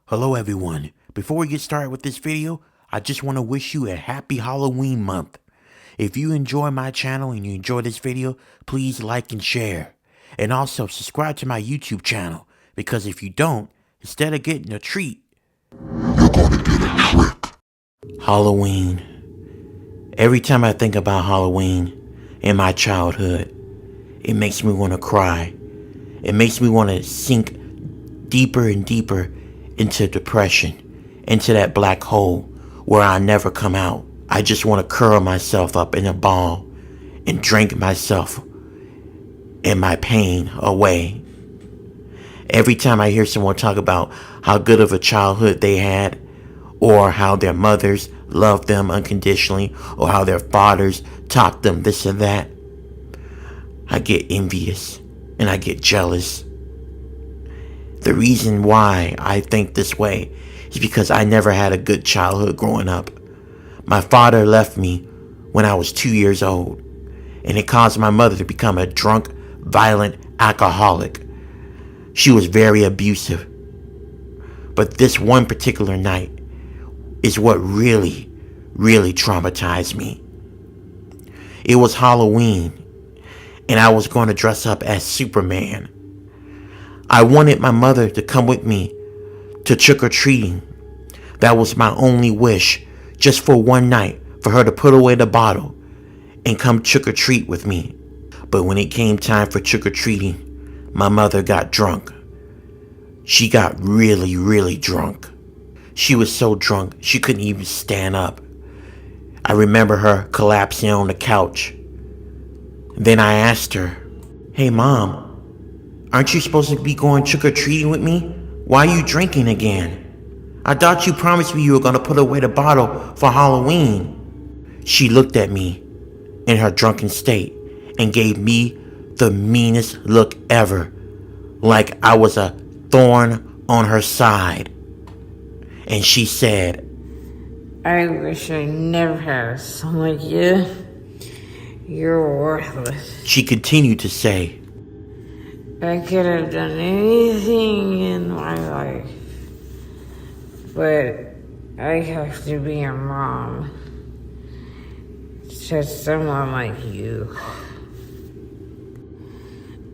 Hello everyone. Before we get started with this video, I just want to wish you a happy Halloween month. If you enjoy my channel and you enjoy this video, please like and share. And also subscribe to my YouTube channel, because if you don't, instead of getting a treat, you're gonna get a trick. Halloween. Every time I think about Halloween in my childhood, it makes me want to cry. It makes me want to sink deeper and deeper into depression, into that black hole where I'll never come out. I just want to curl myself up in a ball and drink myself and my pain away. Every time I hear someone talk about how good of a childhood they had, or how their mothers loved them unconditionally, or how their fathers taught them this and that, I get envious and I get jealous. The reason why I think this way is because I never had a good childhood growing up. My father left me when I was 2 years old, and it caused my mother to become a drunk, violent alcoholic. She was very abusive. But this one particular night is what really, really traumatized me. It was Halloween, and I was going to dress up as Superman. I wanted my mother to come with me to trick-or-treating. That was my only wish, just for one night, for her to put away the bottle and come trick-or-treat with me. But when it came time for trick-or-treating, my mother got drunk. She got really, really drunk. She was so drunk, she couldn't even stand up. I remember her collapsing on the couch. Then I asked her, "Hey Mom, aren't you supposed to be going trick-or-treating with me? Why are you drinking again? I thought you promised me you were going to put away the bottle for Halloween." She looked at me in her drunken state and gave me the meanest look ever, like I was a thorn on her side. And she said, "I wish I never had a son like you. You're worthless." She continued to say, "I could have done anything in my life, but I have to be a mom to someone like you.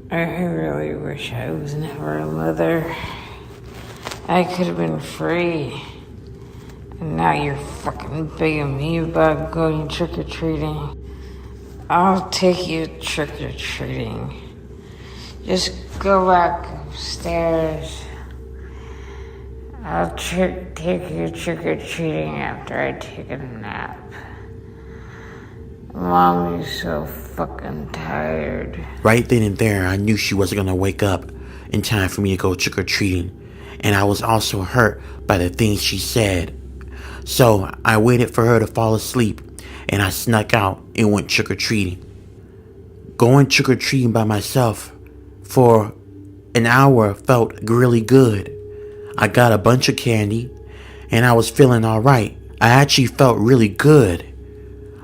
I really wish I was never a mother. I could have been free. And now you're fucking begging me about going trick-or-treating. I'll take you trick-or-treating. Just go back upstairs. I'll take you trick-or-treating after I take a nap. Mommy's so fucking tired." Right then and there, I knew she wasn't going to wake up in time for me to go trick-or-treating. And I was also hurt by the things she said. So I waited for her to fall asleep, and I snuck out and went trick-or-treating. Going trick-or-treating by myself for an hour felt really good. I got a bunch of candy, and I was feeling alright. I actually felt really good.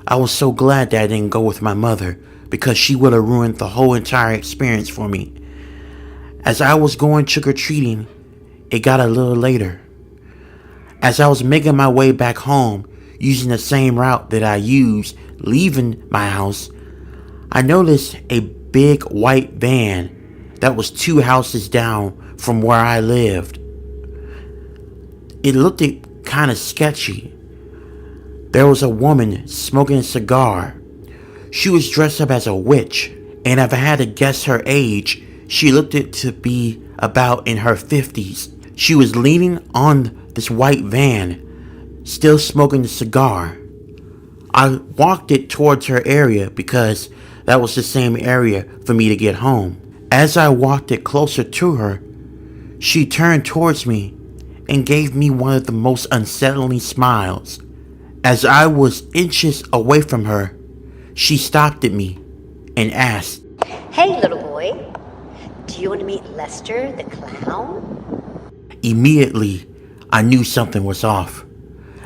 I was so glad that I didn't go with my mother, because she would have ruined the whole entire experience for me. As I was going trick-or-treating, it got a little later. As I was making my way back home, using the same route that I used leaving my house, I noticed a big white van that was 2 houses down from where I lived. It looked kind of sketchy. There was a woman smoking a cigar. She was dressed up as a witch, and if I had to guess her age, she looked it to be about in her 50s. She was leaning on this white van, still smoking the cigar. I walked it towards her area because that was the same area for me to get home. As I walked it closer to her, she turned towards me and gave me one of the most unsettling smiles. As I was inches away from her, she stopped at me and asked, "Hey, little boy, do you want to meet Lester the clown?" Immediately, I knew something was off,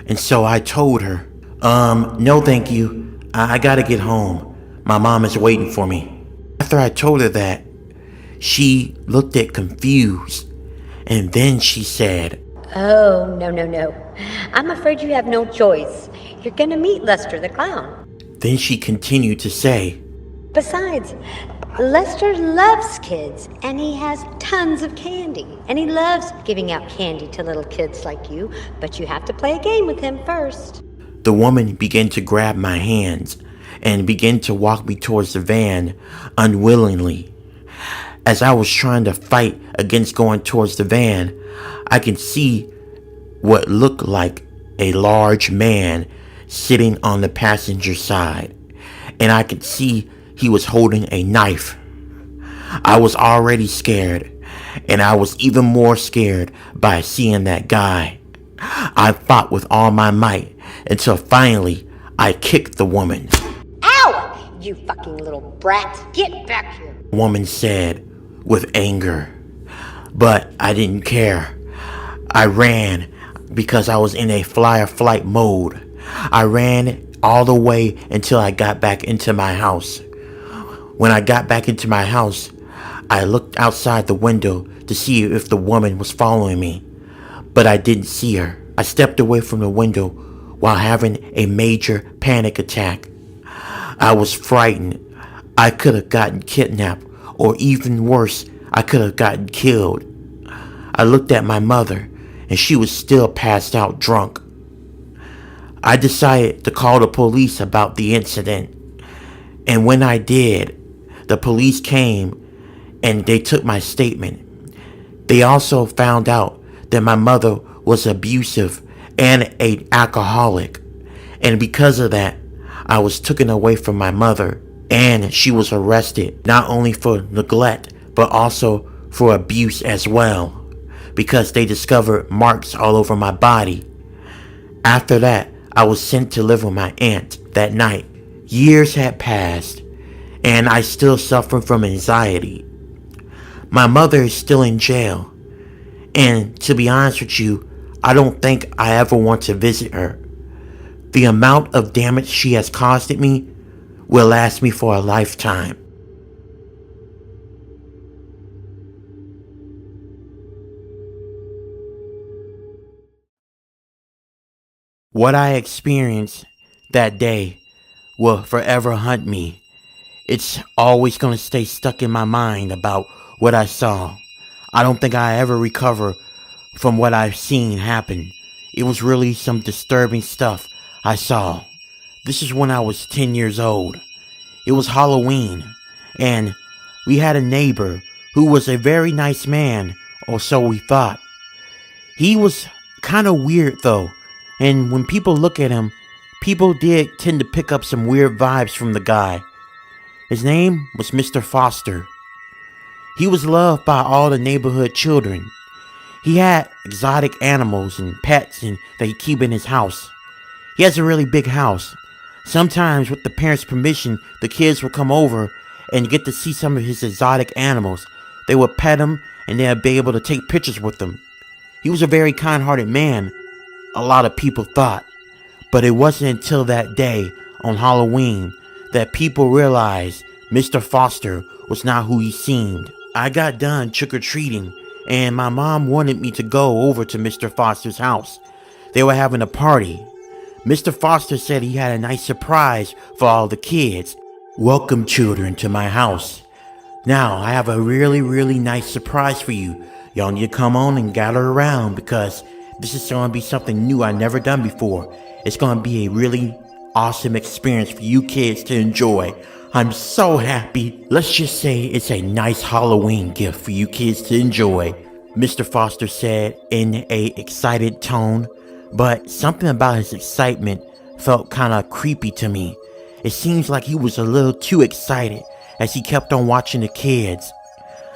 and so I told her, "No thank you, I gotta get home. My mom is waiting for me." After I told her that, she looked confused, and then she said, Oh, no, no, no. I'm afraid you have no choice. You're gonna meet Lester the clown. Then she continued to say, Besides, Lester loves kids, and he has tons of candy. And he loves giving out candy to little kids like you, but you have to play a game with him first. the woman began to grab my hands and began to walk me towards the van unwillingly. As I was trying to fight against going towards the van, I could see what looked like a large man sitting on the passenger side, and I could see he was holding a knife. I was already scared, and I was even more scared by seeing that guy. I fought with all my might until finally I kicked the woman. Ow! You fucking little brat! Get back here! The woman said with anger. But I didn't care. I ran because I was in a fly or flight mode. I ran all the way until I got back into my house. When I got back into my house, I looked outside the window to see if the woman was following me, but I didn't see her. I stepped away from the window while having a major panic attack. I was frightened. I could have gotten kidnapped, or even worse, I could have gotten killed. I looked at my mother, and she was still passed out drunk. I decided to call the police about the incident, and when I did, the police came and they took my statement. They also found out that my mother was abusive and an alcoholic, and because of that, I was taken away from my mother, and she was arrested not only for neglect but also for abuse as well, because they discovered marks all over my body. After that, I was sent to live with my aunt that night. Years had passed, and I still suffer from anxiety. My mother is still in jail, and to be honest with you, I don't think I ever want to visit her. The amount of damage she has caused me will last me for a lifetime. What I experienced that day will forever haunt me. It's always going to stay stuck in my mind about what I saw. I don't think I ever recover from what I've seen happen. It was really some disturbing stuff I saw. This is when I was 10 years old. It was Halloween, and we had a neighbor who was a very nice man, or so we thought. He was kind of weird though, and when people look at him, people did tend to pick up some weird vibes from the guy. His name was Mr. Foster. He was loved by all the neighborhood children. He had exotic animals and pets and that he keep in his house. He has a really big house. Sometimes with the parents' permission, the kids would come over and get to see some of his exotic animals. They would pet him and they'd be able to take pictures with them. He was a very kind-hearted man, a lot of people thought. But it wasn't until that day on Halloween that people realized Mr. Foster was not who he seemed. I got done trick-or-treating, and my mom wanted me to go over to Mr. Foster's house. They were having a party. Mr. Foster said he had a nice surprise for all the kids. Welcome, children, to my house. Now, I have a really nice surprise for you. Y'all need to come on and gather around because this is going to be something new I've never done before. It's going to be a really awesome experience for you kids to enjoy. I'm so happy. Let's just say it's a nice Halloween gift for you kids to enjoy, Mr. Foster said in an excited tone, but something about his excitement felt kind of creepy to me. It seems like he was a little too excited as he kept on watching the kids.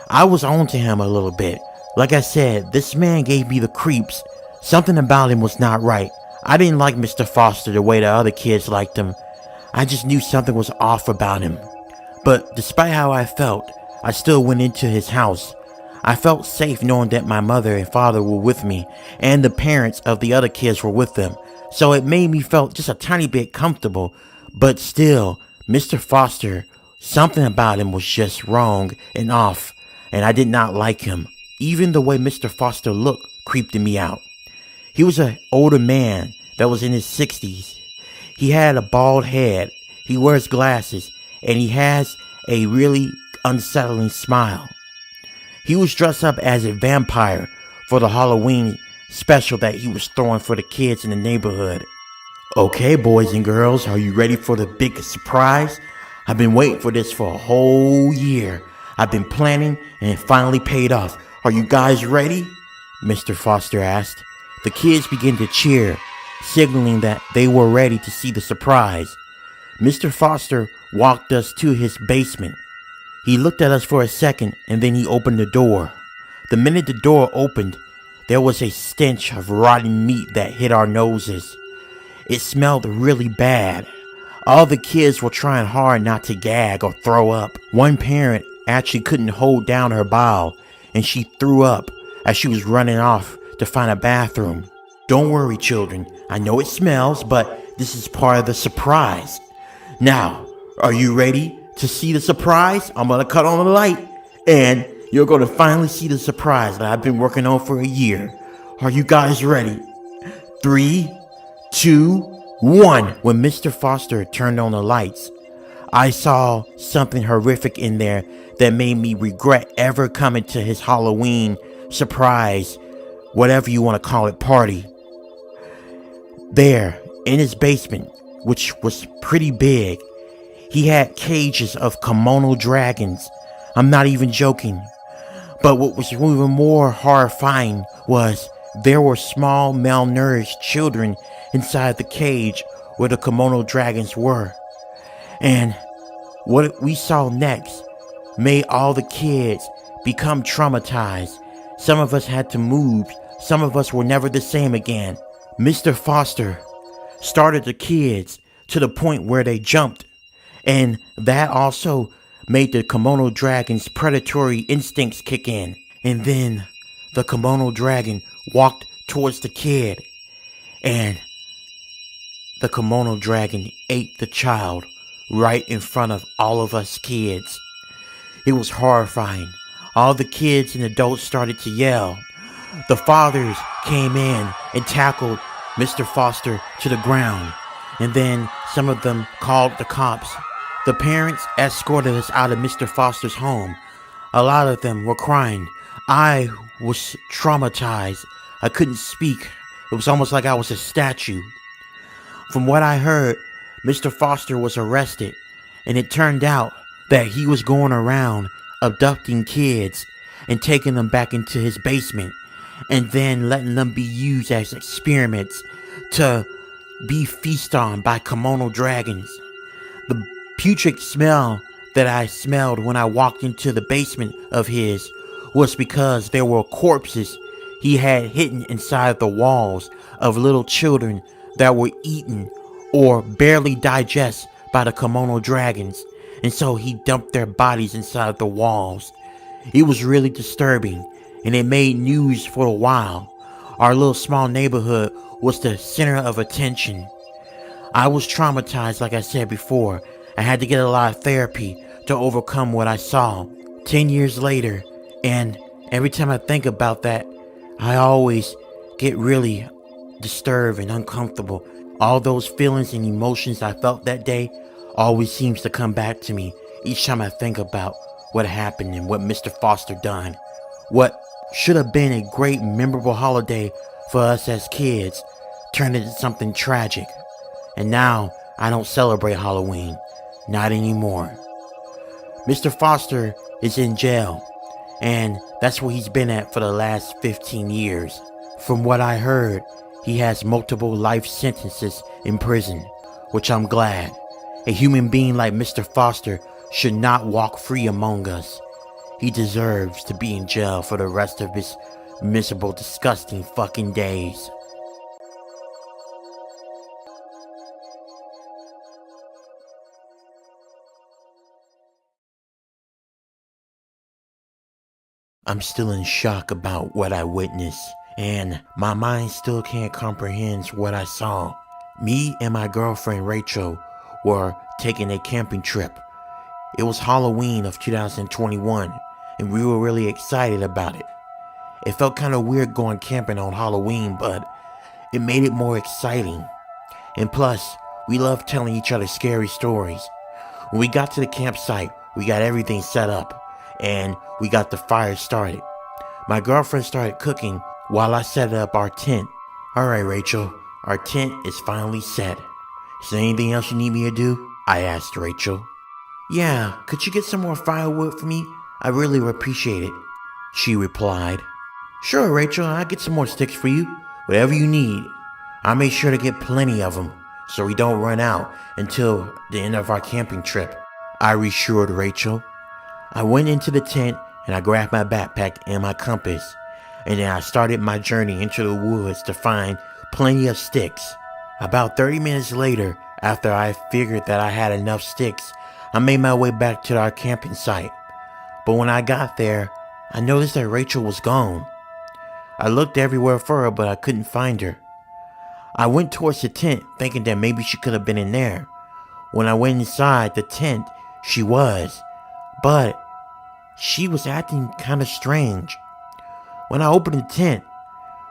I was on to him a little bit. Like I said, this man gave me the creeps. Something about him was not right. I didn't like Mr. Foster the way the other kids liked him. I just knew something was off about him. But despite how I felt, I still went into his house. I felt safe knowing that my mother and father were with me, and the parents of the other kids were with them. So it made me feel just a tiny bit comfortable. But still, Mr. Foster, something about him was just wrong and off, and I did not like him. Even the way Mr. Foster looked creeped me out. He was an older man that was in his 60s. He had a bald head, he wears glasses, and he has a really unsettling smile. He was dressed up as a vampire for the Halloween special that he was throwing for the kids in the neighborhood. Okay, boys and girls, are you ready for the big surprise? I've been waiting for this for a whole year. I've been planning and it finally paid off. Are you guys ready? Mr. Foster asked. The kids began to cheer, signaling that they were ready to see the surprise. Mr. Foster walked us to his basement. He looked at us for a second and then he opened the door. The minute the door opened, there was a stench of rotten meat that hit our noses. It smelled really bad. All the kids were trying hard not to gag or throw up. One parent actually couldn't hold down her bowel and she threw up as she was running off to find a bathroom. Don't worry, children. I know it smells, but this is part of the surprise. Now, are you ready to see the surprise? I'm gonna cut on the light and you're gonna finally see the surprise that I've been working on for a year. Are you guys ready? 3, 2, 1. When Mr. Foster turned on the lights, I saw something horrific in there that made me regret ever coming to his Halloween surprise, whatever you want to call it, party. There, in his basement, which was pretty big, he had cages of kimono dragons. I'm not even joking. But what was even more horrifying was there were small malnourished children inside the cage where the kimono dragons were. And what we saw next made all the kids become traumatized. Some of us had to move. Some of us were never the same again. Mr. Foster started the kids to the point where they jumped. And that also made the kimono dragon's predatory instincts kick in. And then the kimono dragon walked towards the kid. And the kimono dragon ate the child right in front of all of us kids. It was horrifying. All the kids and adults started to yell. The fathers came in and tackled Mr. Foster to the ground. And then some of them called the cops. The parents escorted us out of Mr. Foster's home. A lot of them were crying. I was traumatized. I couldn't speak. It was almost like I was a statue. From what I heard, Mr. Foster was arrested, and it turned out that he was going around abducting kids and taking them back into his basement and then letting them be used as experiments to be feasted on by kimono dragons. The putrid smell that I smelled when I walked into the basement of his was because there were corpses he had hidden inside the walls of little children that were eaten or barely digest by the kimono dragons, and so he dumped their bodies inside the walls. It was really disturbing, and it made news for a while. Our little small neighborhood was the center of attention. I was traumatized, like I said before. I had to get a lot of therapy to overcome what I saw. 10 years later, and every time I think about that, I always get really disturbed and uncomfortable. All those feelings and emotions I felt that day always seems to come back to me each time I think about what happened and what Mr. Foster done. What should have been a great, memorable holiday for us as kids turned into something tragic. And now I don't celebrate Halloween. Not anymore. Mr. Foster is in jail, and that's where he's been at for the last 15 years. From what I heard, he has multiple life sentences in prison, which I'm glad. A human being like Mr. Foster should not walk free among us. He deserves to be in jail for the rest of his miserable, disgusting fucking days. I'm still in shock about what I witnessed, and my mind still can't comprehend what I saw. Me and my girlfriend Rachel were taking a camping trip. It was Halloween of 2021, and we were really excited about it. It felt kind of weird going camping on Halloween, but It made it more exciting. And plus, we love telling each other scary stories. When we got to the campsite, we got everything set up, and we got the fire started. My girlfriend started cooking while I set up our tent. Alright, Rachel, our tent is finally set. Is there anything else you need me to do? I asked Rachel. Yeah, could you get some more firewood for me? I really would appreciate it, she replied. Sure, Rachel, I'll get some more sticks for you. Whatever you need. I'll make sure to get plenty of them so we don't run out until the end of our camping trip, I reassured Rachel. I went into the tent and I grabbed my backpack and my compass, and then I started my journey into the woods to find plenty of sticks. About 30 minutes later, after I figured that I had enough sticks, I made my way back to our camping site. But when I got there, I noticed that Rachel was gone. I looked everywhere for her, but I couldn't find her. I went towards the tent, thinking that maybe she could have been in there. When I went inside the tent, she was, but she was acting kind of strange. When I opened the tent,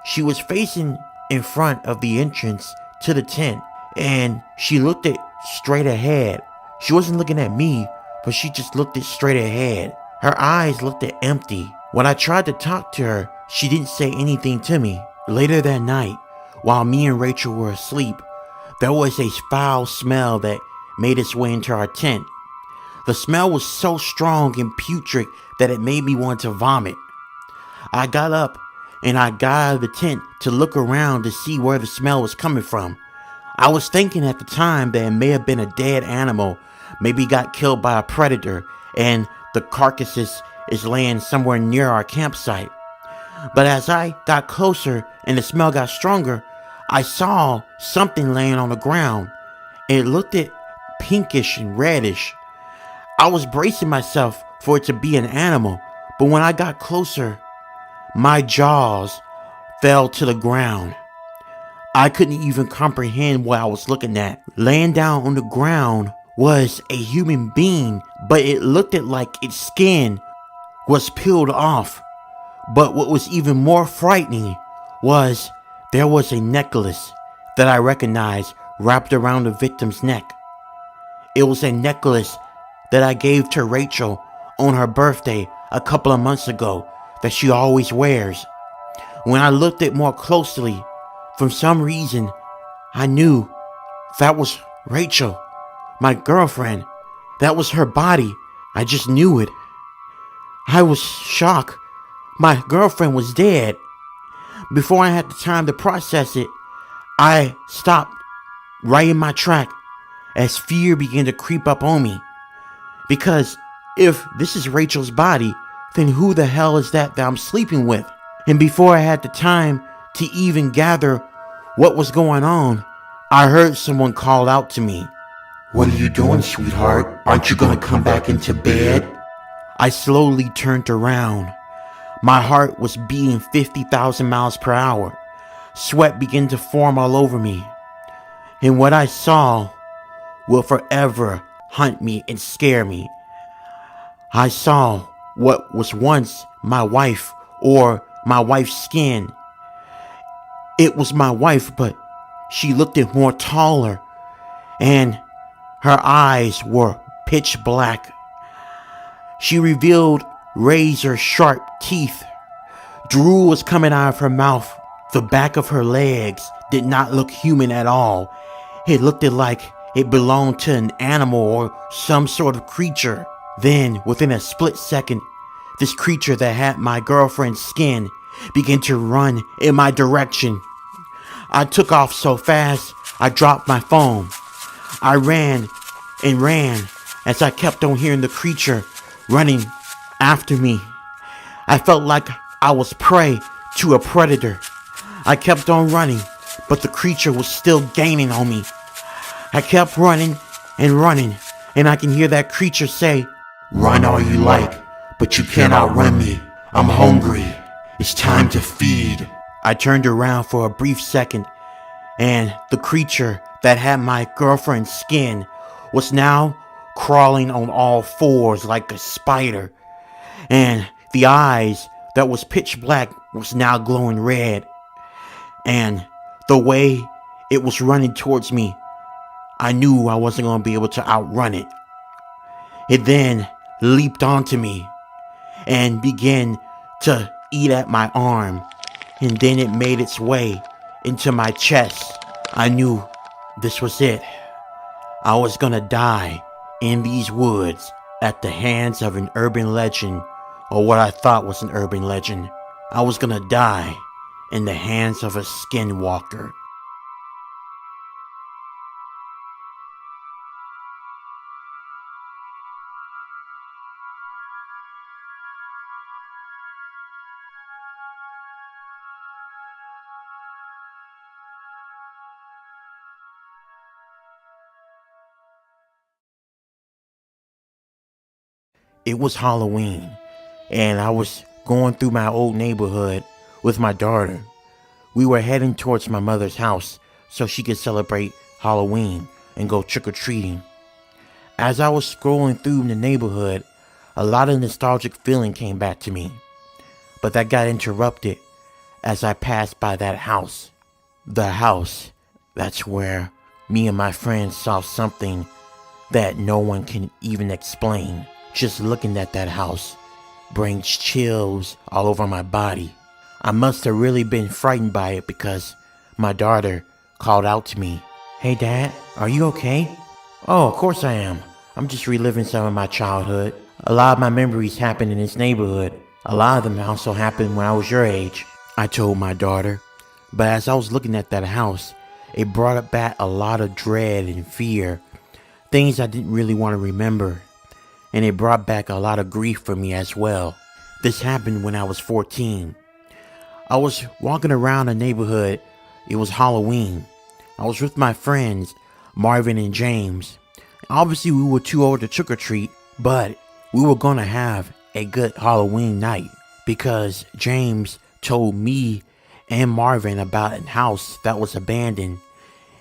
she was facing in front of the entrance to the tent, and she looked it straight ahead. She wasn't looking at me, but she just looked it straight ahead. Her eyes looked it empty. When I tried to talk to her, she didn't say anything to me. Later that night, while me and Rachel were asleep, there was a foul smell that made its way into our tent. The smell was so strong and putrid that it made me want to vomit. I got up and I got out of the tent to look around to see where the smell was coming from. I was thinking at the time that it may have been a dead animal, maybe got killed by a predator, and the carcasses is laying somewhere near our campsite. But as I got closer and the smell got stronger, I saw something laying on the ground. It looked pinkish and reddish. I was bracing myself for it to be an animal, but when I got closer, my jaws fell to the ground. I couldn't even comprehend what I was looking at. Laying down on the ground was a human being, but it looked like its skin was peeled off. But what was even more frightening was there was a necklace that I recognized wrapped around the victim's neck. It was a necklace that I gave to Rachel on her birthday a couple of months ago that she always wears. When I looked at it more closely, for some reason, I knew that was Rachel, my girlfriend. That was her body. I just knew it. I was shocked. My girlfriend was dead. Before I had the time to process it, I stopped right in my track as fear began to creep up on me. Because if this is Rachel's body, then who the hell is that I'm sleeping with? And before I had the time to even gather what was going on, I heard someone call out to me. What are you doing, sweetheart? Aren't you gonna come back into bed? I slowly turned around. My heart was beating 50,000 miles per hour. Sweat began to form all over me. And what I saw will forever haunt me and scare me. I saw what was once my wife, or my wife's skin. It was my wife, but she looked more taller, and her eyes were pitch black. She revealed razor sharp teeth. Drool was coming out of her mouth. The back of her legs did not look human at all. It looked like it belonged to an animal or some sort of creature. Then, within a split second, this creature that had my girlfriend's skin began to run in my direction. I took off so fast, I dropped my phone. I ran and ran as I kept on hearing the creature running after me. I felt like I was prey to a predator. I kept on running, but the creature was still gaining on me. I kept running, and I can hear that creature say, Run all you like, but you can't outrun me. I'm hungry. It's time to feed. I turned around for a brief second, and the creature that had my girlfriend's skin was now crawling on all fours like a spider, and the eyes that was pitch black was now glowing red, and The way it was running towards me, I knew I wasn't going to be able to outrun it. It then leaped onto me and began to eat at my arm, and then it made its way into my chest. I knew this was it. I was gonna die in these woods at the hands of an urban legend, or what I thought was an urban legend. I was gonna die in the hands of a skinwalker. It was Halloween, and I was going through my old neighborhood with my daughter. We were heading towards my mother's house so she could celebrate Halloween and go trick-or-treating. As I was scrolling through the neighborhood, a lot of nostalgic feeling came back to me. But that got interrupted as I passed by that house. The house, that's where me and my friends saw something that no one can even explain. Just looking at that house brings chills all over my body. I must have really been frightened by it because my daughter called out to me, "Hey Dad, are you okay?" "Oh, of course I am. I'm just reliving some of my childhood. A lot of my memories happened in this neighborhood. A lot of them also happened when I was your age," I told my daughter. But as I was looking at that house, it brought back a lot of dread and fear, things I didn't really want to remember. And it brought back a lot of grief for me as well. This happened when I was 14. I was walking around the neighborhood. It was Halloween. I was with my friends, Marvin and James. Obviously, we were too old to trick-or-treat, but we were gonna have a good Halloween night because James told me and Marvin about a house that was abandoned,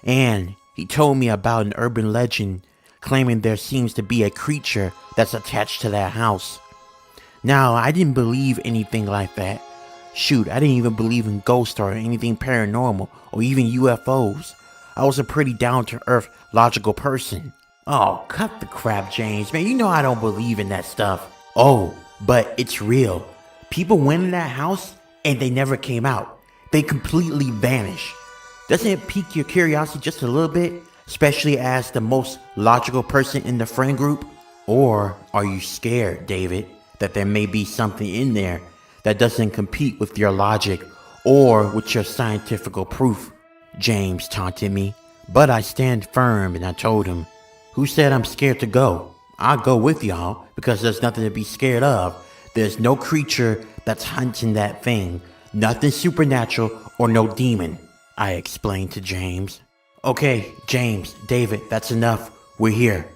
and he told me about an urban legend claiming there seems to be a creature that's attached to that house. Now, I didn't believe anything like that. Shoot, I didn't even believe in ghosts or anything paranormal or even UFOs. I was a pretty down-to-earth, logical person. Oh, cut the crap, James, man. You know I don't believe in that stuff. Oh, but it's real. People went in that house and they never came out. They completely vanished. Doesn't it pique your curiosity just a little bit? Especially as the most logical person in the friend group? Or are you scared, David, that there may be something in there that doesn't compete with your logic or with your scientific proof? James taunted me, but I stand firm and I told him, "Who said I'm scared to go? I'll go with y'all because there's nothing to be scared of. There's no creature that's hunting that thing, nothing supernatural or no demon," I explained to James. "Okay, James, David, that's enough. We're here,"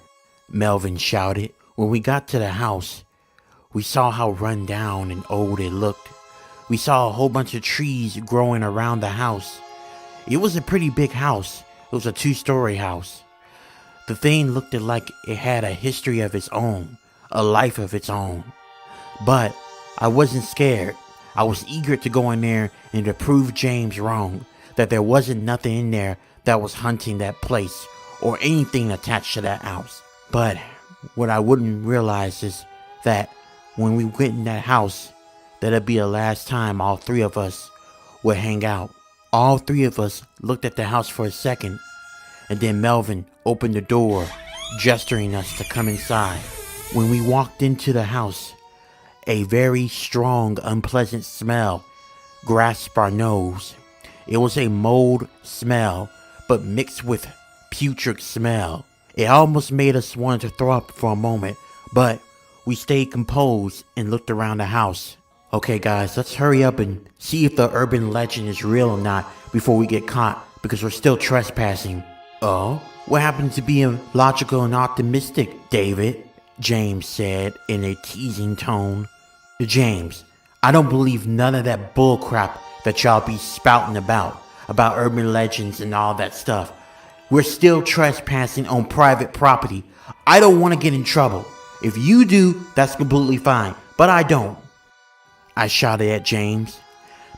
Melvin shouted. When we got to the house, we saw how run down and old it looked. We saw a whole bunch of trees growing around the house. It was a pretty big house. It was a 2-story house. The thing looked like it had a history of its own, a life of its own. But I wasn't scared. I was eager to go in there and to prove James wrong, that there wasn't nothing in there that was hunting that place or anything attached to that house. But what I wouldn't realize is that when we went in that house, that'd be the last time all three of us would hang out. All three of us looked at the house for a second, and then Melvin opened the door, gesturing us to come inside. When we walked into the house, a very strong, unpleasant smell grasped our nose. It was a mold smell, but mixed with putrid smell. It almost made us want to throw up for a moment, but we stayed composed and looked around the house. Okay guys, let's hurry up and see if the urban legend is real or not before we get caught, because we're still trespassing. "Oh, what happened to being logical and optimistic, David?" James said in a teasing tone. "James, I don't believe none of that bullcrap that y'all be spouting about urban legends and all that stuff. We're still trespassing on private property. I don't want to get in trouble. If you do, that's completely fine, but I don't," I shouted at James.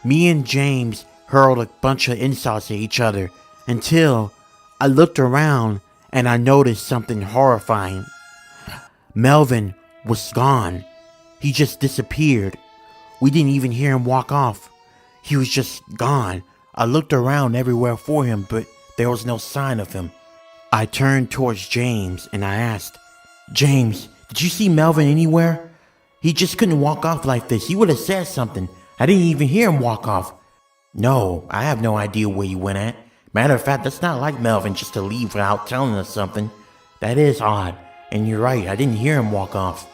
Me and James hurled a bunch of insults at each other until I looked around and I noticed something horrifying. Melvin was gone. He just disappeared. We didn't even hear him walk off. He was just gone. I looked around everywhere for him, but there was no sign of him. I turned towards James and I asked, "James, did you see Melvin anywhere? He just couldn't walk off like this. He would have said something. I didn't even hear him walk off." "No, I have no idea where he went at. Matter of fact, that's not like Melvin just to leave without telling us something. That is odd. And you're right, I didn't hear him walk off."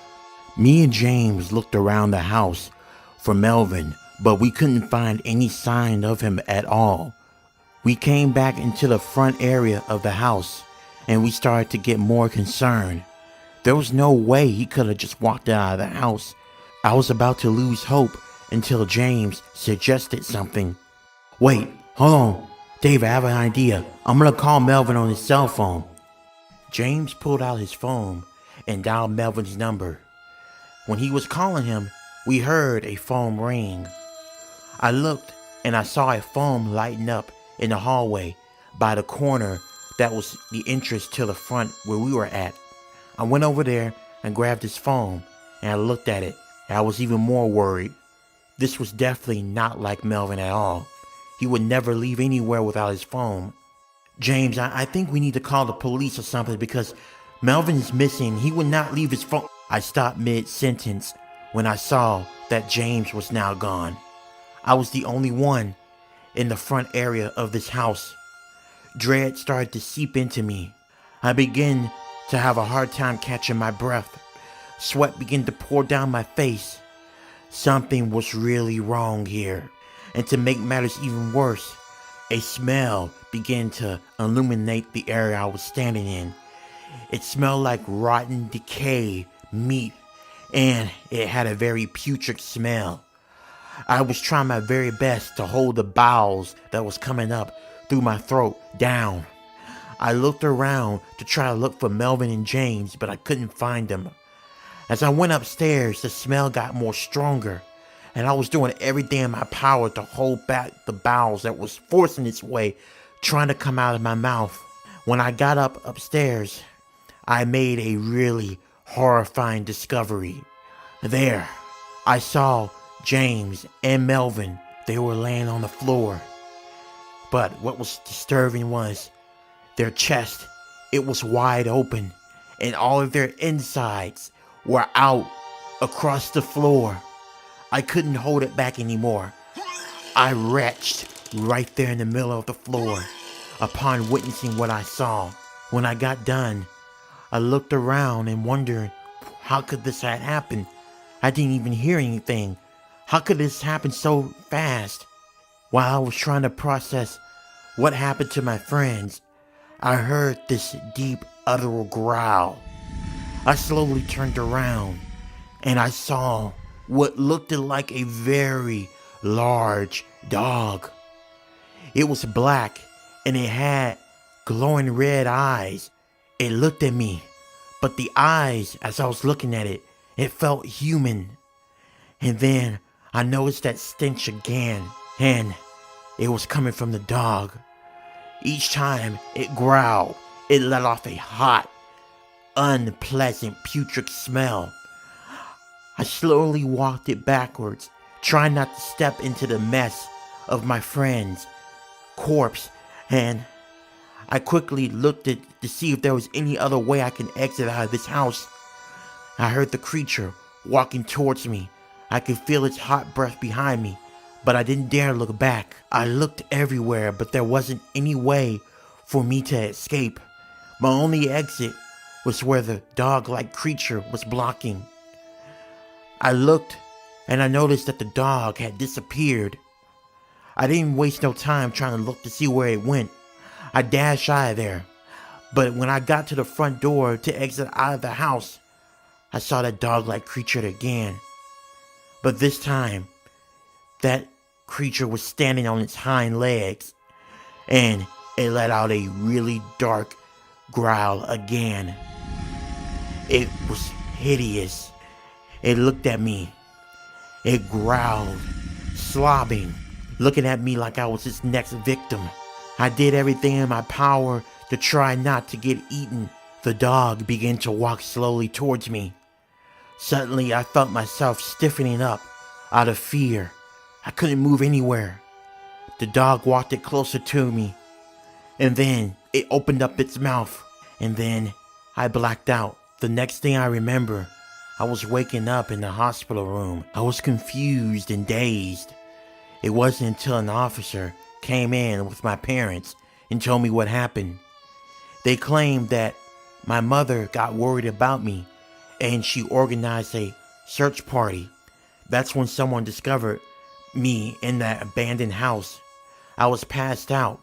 Me and James looked around the house for Melvin, but we couldn't find any sign of him at all. We came back into the front area of the house and we started to get more concerned. There was no way he could have just walked out of the house. I was about to lose hope until James suggested something. "Wait, hold on. Dave, I have an idea. I'm gonna call Melvin on his cell phone." James pulled out his phone and dialed Melvin's number. When he was calling him, we heard a phone ring. I looked and I saw a phone lighting up in the hallway by the corner that was the entrance to the front where we were at. I went over there and grabbed his phone and I looked at it and I was even more worried. This was definitely not like Melvin at all. He would never leave anywhere without his phone. "James, I think we need to call the police or something because Melvin's missing. He would not leave his phone." I stopped mid-sentence when I saw that James was now gone. I was the only one in the front area of this house. Dread started to seep into me. I began to have a hard time catching my breath. Sweat began to pour down my face. Something was really wrong here. And to make matters even worse, a smell began to illuminate the area I was standing in. It smelled like rotten decay meat, and it had a very putrid smell. I was trying my very best to hold the bowels that was coming up through my throat down. I looked around to try to look for Melvin and James, but I couldn't find them. As I went upstairs, the smell got more stronger, and I was doing everything in my power to hold back the bowels that was forcing its way, trying to come out of my mouth. When I got upstairs, I made a really horrifying discovery. There, I saw James and Melvin. They were laying on the floor. But what was disturbing was their chest. It was wide open, and all of their insides were out across the floor. I couldn't hold it back anymore. I retched right there in the middle of the floor upon witnessing what I saw. When I got done, I looked around and wondered, how could this have happened? I didn't even hear anything. How could this happen so fast? While I was trying to process what happened to my friends, I heard this deep, utteral growl. I slowly turned around and I saw what looked like a very large dog. It was black and it had glowing red eyes. It looked at me, but the eyes, as I was looking at it, it felt human. And then I noticed that stench again, and it was coming from the dog. Each time it growled, it let off a hot, unpleasant, putrid smell. I slowly walked it backwards, trying not to step into the mess of my friend's corpse, and I quickly looked to see if there was any other way I can exit out of this house. I heard the creature walking towards me. I could feel its hot breath behind me, but I didn't dare look back. I looked everywhere, but there wasn't any way for me to escape. My only exit was where the dog-like creature was blocking. I looked, and I noticed that the dog had disappeared. I didn't waste no time trying to look to see where it went. I dashed out of there, but when I got to the front door to exit out of the house, I saw that dog-like creature again. But this time, that creature was standing on its hind legs, and it let out a really dark growl again. It was hideous. It looked at me. It growled, slobbing, looking at me like I was his next victim. I did everything in my power to try not to get eaten. The dog began to walk slowly towards me. Suddenly, I felt myself stiffening up out of fear. I couldn't move anywhere. The dog walked it closer to me, and then it opened up its mouth, and then I blacked out. The next thing I remember, I was waking up in the hospital room. I was confused and dazed. It wasn't until an officer came in with my parents and told me what happened. They claimed that my mother got worried about me and she organized a search party. That's when someone discovered me in that abandoned house. I was passed out.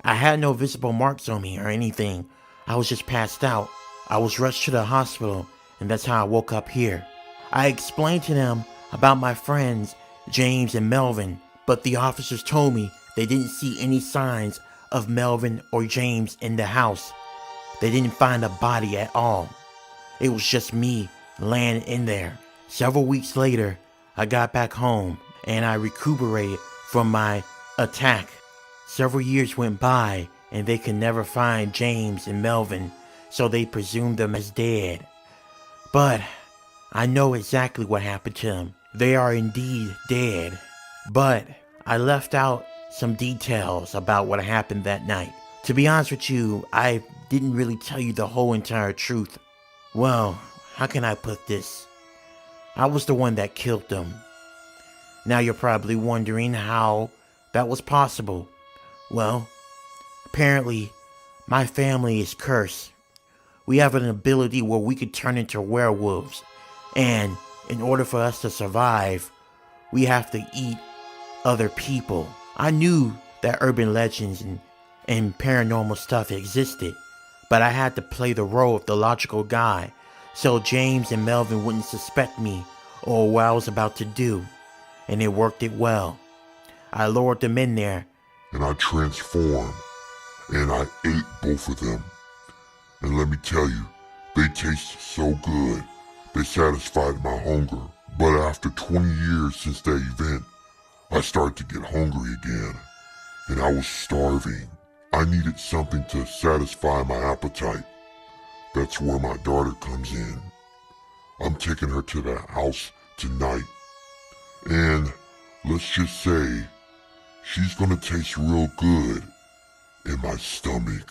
I had no visible marks on me or anything. I was just passed out. I was rushed to the hospital, and that's how I woke up here. I explained to them about my friends, James and Melvin, but the officers told me they didn't see any signs of Melvin or James in the house. They didn't find a body at all. It was just me laying in there. Several weeks later, I got back home and I recuperated from my attack. Several years went by and they could never find James and Melvin, so they presumed them as dead. But I know exactly what happened to them. They are indeed dead. But I left out some details about what happened that night. To be honest with you, I didn't really tell you the whole entire truth. Well, how can I put this? I was the one that killed them. Now you're probably wondering how that was possible. Well, apparently my family is cursed. We have an ability where we could turn into werewolves. And in order for us to survive, we have to eat other people. I knew that urban legends and paranormal stuff existed, but I had to play the role of the logical guy so James and Melvin wouldn't suspect me or what I was about to do, and it worked it well. I lured them in there, and I transformed, and I ate both of them. And let me tell you, they tasted so good, they satisfied my hunger. But after 20 years since that event, I started to get hungry again, and I was starving. I needed something to satisfy my appetite. That's where my daughter comes in. I'm taking her to the house tonight, and let's just say, she's gonna taste real good in my stomach.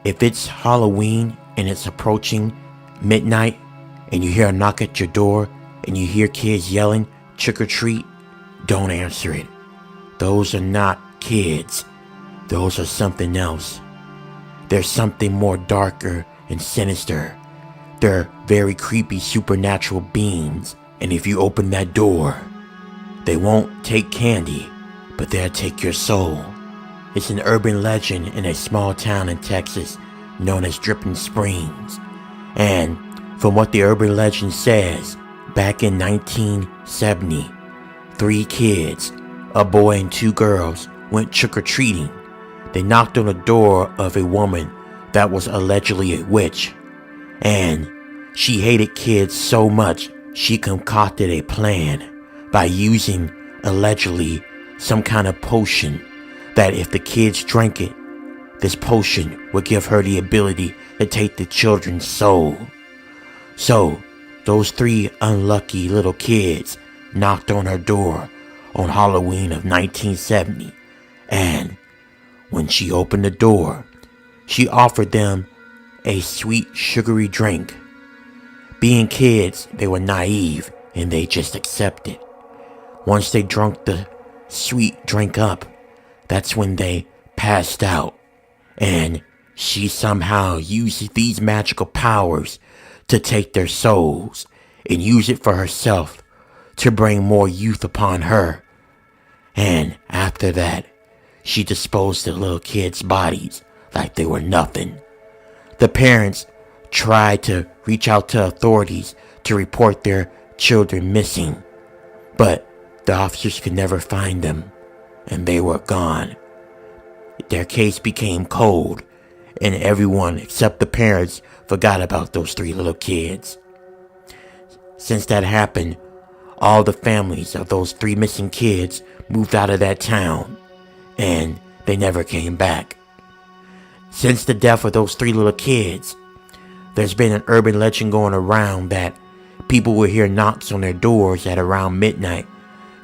If it's Halloween and it's approaching midnight and you hear a knock at your door and you hear kids yelling, trick or treat, don't answer it. Those are not kids. Those are something else. There's something more darker and sinister. They're very creepy supernatural beings. And if you open that door, they won't take candy, but they'll take your soul. It's an urban legend in a small town in Texas known as Dripping Springs. And from what the urban legend says, back in 1970, 3 kids, a boy and 2 girls, went trick-or-treating. They knocked on the door of a woman that was allegedly a witch. And she hated kids so much, she concocted a plan by using, allegedly, some kind of potion that if the kids drank it, this potion would give her the ability to take the children's soul. So, those 3 unlucky little kids knocked on her door on Halloween of 1970, and when she opened the door, she offered them a sweet, sugary drink. Being kids, they were naive, and they just accepted. Once they drank the sweet drink up, that's when they passed out. And she somehow used these magical powers to take their souls and use it for herself to bring more youth upon her. And after that, she disposed of the little kids' bodies like they were nothing. The parents tried to reach out to authorities to report their children missing, but the officers could never find them, and they were gone. Their case became cold, and everyone except the parents forgot about those 3 little kids. Since that happened, all the families of those 3 missing kids moved out of that town, and they never came back. Since the death of those 3 little kids, there's been an urban legend going around that people will hear knocks on their doors at around midnight,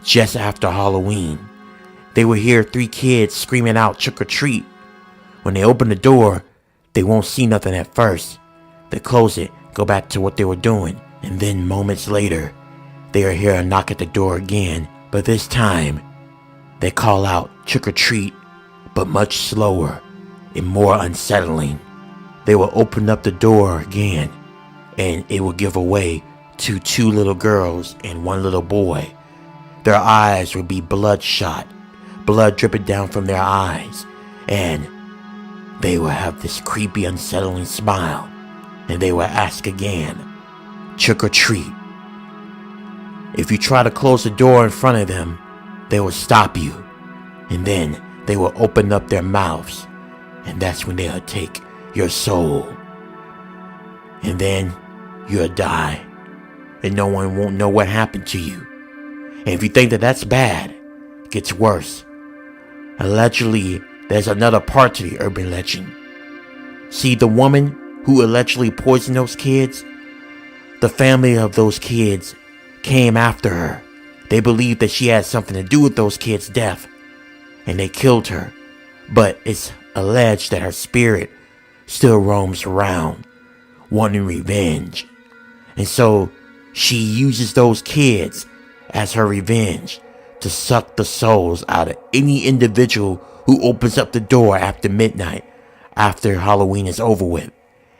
just after Halloween. They will hear 3 kids screaming out trick or treat. When they open the door, they won't see nothing at first. They close it, go back to what they were doing, and then moments later, they will hear a knock at the door again, but this time, they call out trick or treat, but much slower and more unsettling. They will open up the door again, and it will give away to 2 little girls and 1 little boy. Their eyes will be bloodshot, blood dripping down from their eyes, and they will have this creepy, unsettling smile, and they will ask again, trick or treat. If you try to close the door in front of them, they will stop you, and then they will open up their mouths, and that's when they'll take your soul. And then you'll die, and no one won't know what happened to you. And if you think that that's bad, it gets worse. Allegedly, there's another part to the urban legend. See, the woman who allegedly poisoned those kids, the family of those kids came after her. They believed that she had something to do with those kids' death, and they killed her. But it's alleged that her spirit still roams around, wanting revenge. And so she uses those kids as her revenge to suck the souls out of any individual who opens up the door after midnight, after Halloween is over with.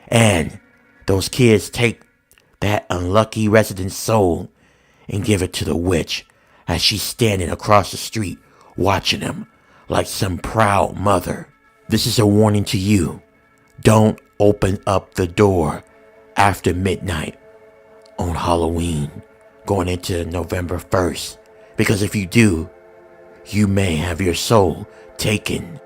And those kids take that unlucky resident's soul and give it to the witch as she's standing across the street watching them like some proud mother. This is a warning to you. Don't open up the door after midnight on Halloween going into November 1st, because if you do, you may have your soul taken.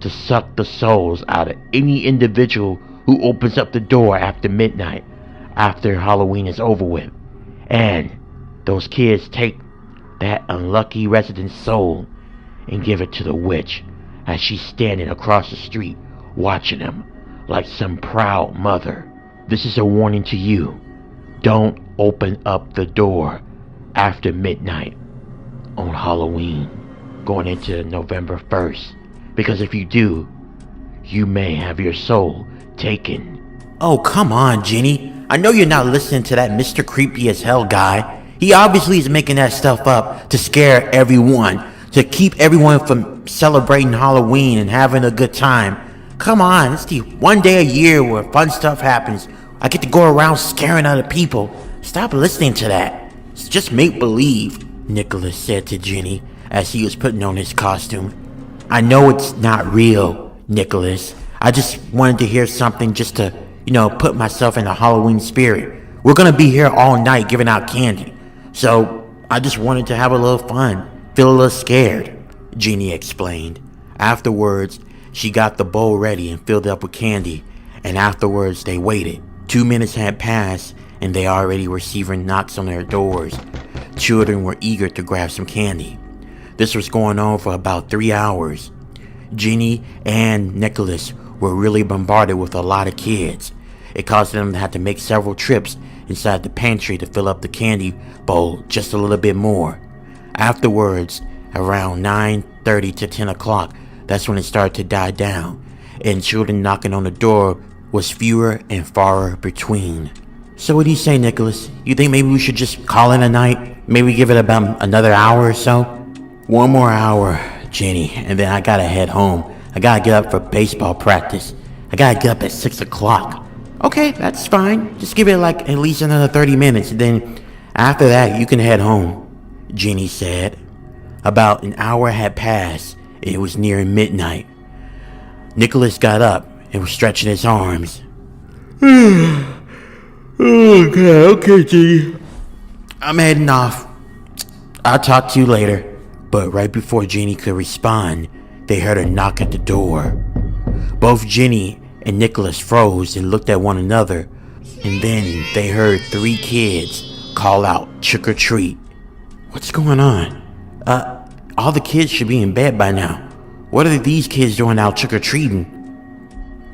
To suck the souls out of any individual who opens up the door after midnight, after Halloween is over with. And those kids take that unlucky resident's soul and give it to the witch as she's standing across the street watching them like some proud mother. This is a warning to you. Don't open up the door after midnight on Halloween going into November 1st. Because if you do, you may have your soul taken. Oh, come on, Jenny. I know you're not listening to that Mr. Creepy as Hell guy. He obviously is making that stuff up to scare everyone, to keep everyone from celebrating Halloween and having a good time. Come on, it's the one day a year where fun stuff happens. I get to go around scaring other people. Stop listening to that. It's just make-believe, Nicholas said to Jenny as he was putting on his costume. I know it's not real, Nicholas. I just wanted to hear something just to, put myself in the Halloween spirit. We're gonna be here all night giving out candy. So I just wanted to have a little fun, feel a little scared, Jeannie explained. Afterwards, she got the bowl ready and filled it up with candy, and afterwards they waited. 2 minutes had passed and they already were receiving knocks on their doors. Children were eager to grab some candy. This was going on for about 3 hours. Jenny and Nicholas were really bombarded with a lot of kids. It caused them to have to make several trips inside the pantry to fill up the candy bowl just a little bit more. Afterwards, around 9:30 to 10 o'clock, that's when it started to die down, and children knocking on the door was fewer and farther between. So what do you say, Nicholas? You think maybe we should just call it a night? Maybe give it about another hour or so? One more hour, Jenny, and then I gotta head home. I gotta get up for baseball practice. I gotta get up at 6 o'clock. Okay, that's fine. Just give it like at least another 30 minutes, and then after that you can head home, Jenny said. About an hour had passed. It was near midnight. Nicholas got up and was stretching his arms. Okay, Jenny. I'm heading off. I'll talk to you later. But right before Jenny could respond, they heard a knock at the door. Both Jenny and Nicholas froze and looked at one another, and then they heard 3 kids call out, "Trick or treat." What's going on? All the kids should be in bed by now. What are these kids doing out trick-or-treating?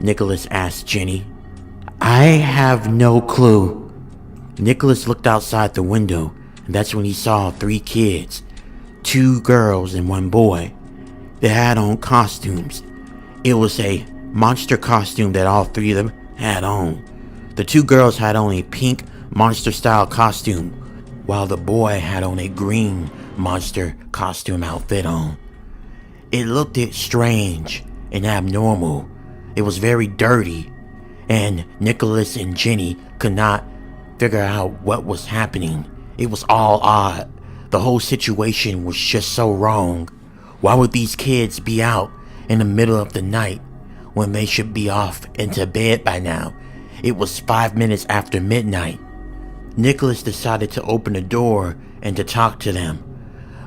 Nicholas asked Jenny. I have no clue. Nicholas looked outside the window, and that's when he saw 3 kids, 2 girls and 1 boy. They had on costumes. It was a monster costume that all 3 of them had on. The 2 girls had on a pink monster-style costume, while the boy had on a green monster costume outfit on. It looked strange and abnormal. It was very dirty, and Nicholas and Jenny could not figure out what was happening. It was all odd. The whole situation was just so wrong. Why would these kids be out in the middle of the night when they should be off into bed by now? It was 5 minutes after midnight. Nicholas decided to open the door and to talk to them,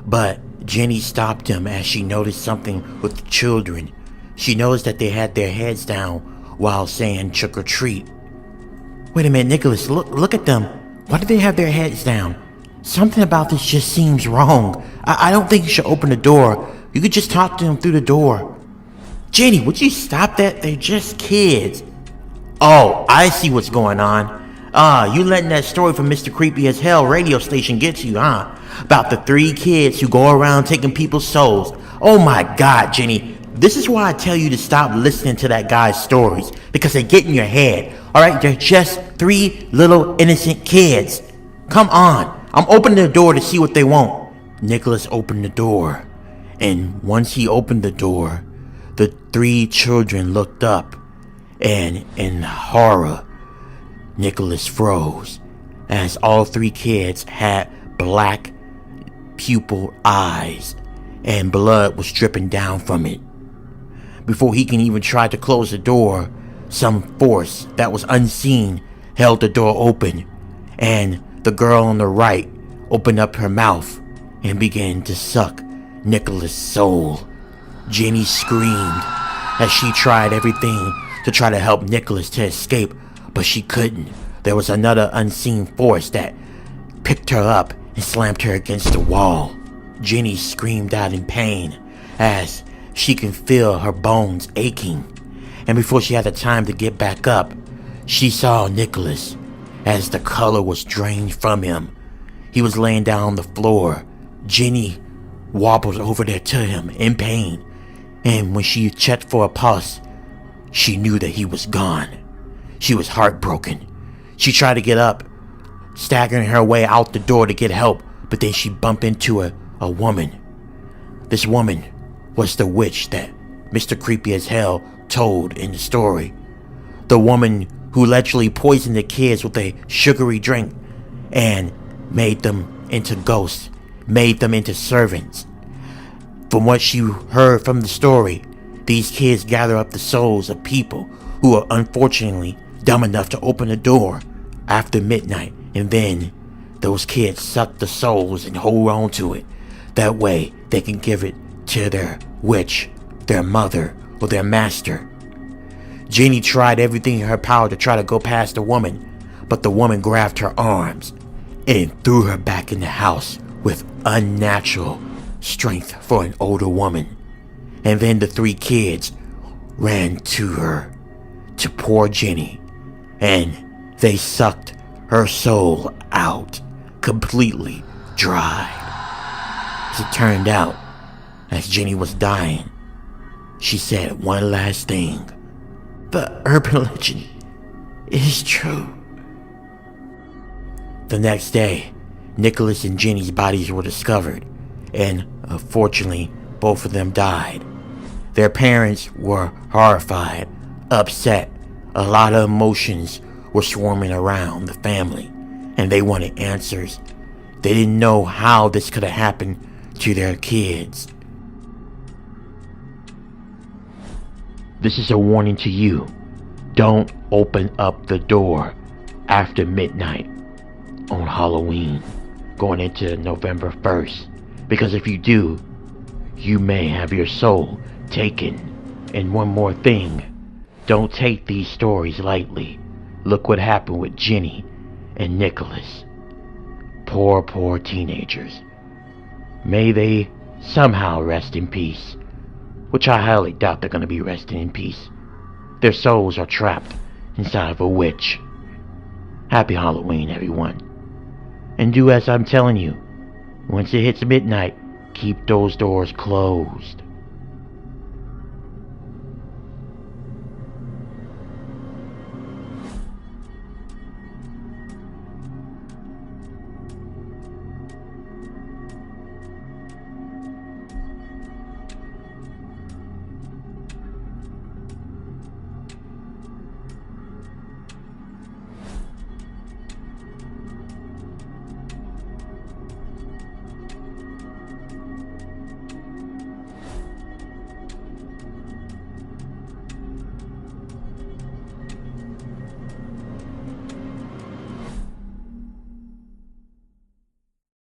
but Jenny stopped him as she noticed something with the children. She noticed that they had their heads down while saying trick or treat. Wait a minute, Nicholas, look at them. Why do they have their heads down? Something about this just seems wrong. I don't think you should open the door. You could just talk to them through the door. Jenny, would you stop that? They're just kids. Oh, I see what's going on. You letting that story from Mr. Creepy as Hell radio station get you, huh? About the 3 kids who go around taking people's souls. Oh my God, Jenny. This is why I tell you to stop listening to that guy's stories, because they get in your head. Alright, they're just 3 little innocent kids. Come on, I'm opening the door to see what they want. Nicholas opened the door, and once he opened the door, the 3 children looked up, and in horror, Nicholas froze, as all 3 kids had black pupil eyes, and blood was dripping down from it. Before he can even try to close the door, some force that was unseen held the door open, and the girl on the right opened up her mouth and began to suck Nicholas' soul. Jenny screamed as she tried everything to try to help Nicholas to escape, but she couldn't. There was another unseen force that picked her up and slammed her against the wall. Jenny screamed out in pain as she could feel her bones aching. And before she had the time to get back up, she saw Nicholas as the color was drained from him. He was laying down on the floor. Jenny wobbled over there to him in pain, and when she checked for a pulse, she knew that he was gone. She was heartbroken. She tried to get up, staggering her way out the door to get help, but then she bumped into a woman. This woman was the witch that Mr. Creepy as Hell told in the story. The woman who literally poisoned the kids with a sugary drink and made them into ghosts, made them into servants. From what she heard from the story, these kids gather up the souls of people who are unfortunately dumb enough to open the door after midnight, and then those kids suck the souls and hold on to it. That way they can give it to their witch, their mother, or their master. Jenny tried everything in her power to try to go past the woman, but the woman grabbed her arms and threw her back in the house with unnatural strength for an older woman. And then the 3 kids ran to her, to poor Jenny, and they sucked her soul out completely dry. As it turned out, as Jenny was dying, she said one last thing. The urban legend is true. The next day, Nicholas and Jenny's bodies were discovered, and unfortunately, both of them died. Their parents were horrified, upset. A lot of emotions were swarming around the family, and they wanted answers. They didn't know how this could have happened to their kids. This is a warning to you. Don't open up the door after midnight on Halloween, going into November 1st. Because if you do, you may have your soul taken. And one more thing, don't take these stories lightly. Look what happened with Jenny and Nicholas. Poor teenagers. May they somehow rest in peace, which I highly doubt they're going to be resting in peace. Their souls are trapped inside of a witch. Happy Halloween, everyone. And do as I'm telling you. Once it hits midnight, keep those doors closed.